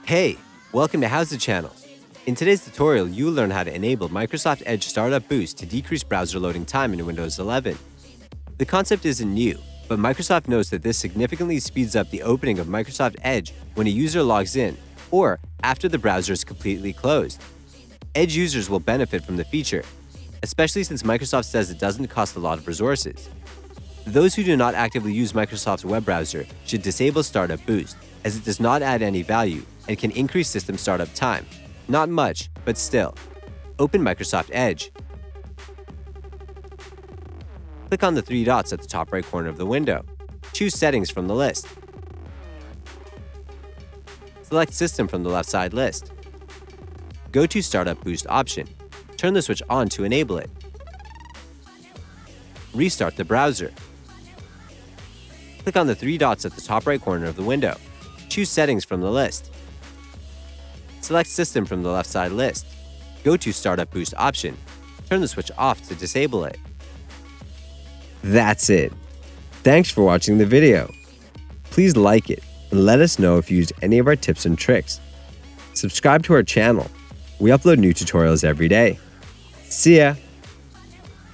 Hey, welcome to HOWZA channel. In today's tutorial, you will learn how to enable Microsoft Edge Startup Boost to decrease browser loading time in Windows 11. The concept isn't new, but Microsoft knows that this significantly speeds up the opening of Microsoft Edge when a user logs in, or after the browser is completely closed. Edge users will benefit from the feature, especially since Microsoft says it doesn't cost a lot of resources. Those who do not actively use Microsoft's web browser should disable Startup Boost, as it does not add any value and can increase system startup time. Not much, but still. Open Microsoft Edge. Click on the three dots at the top right corner of the window. Choose Settings from the list. Select System from the left side list. Go to Startup Boost option. Turn the switch on to enable it. Restart the browser. Click on the three dots at the top right corner of the window. Choose Settings from the list. Select System from the left side list. Go to Startup Boost option. Turn the switch off to disable it. That's it. Thanks for watching the video. Please like it and let us know if you used any of our tips and tricks. Subscribe to our channel. We upload new tutorials every day. See ya!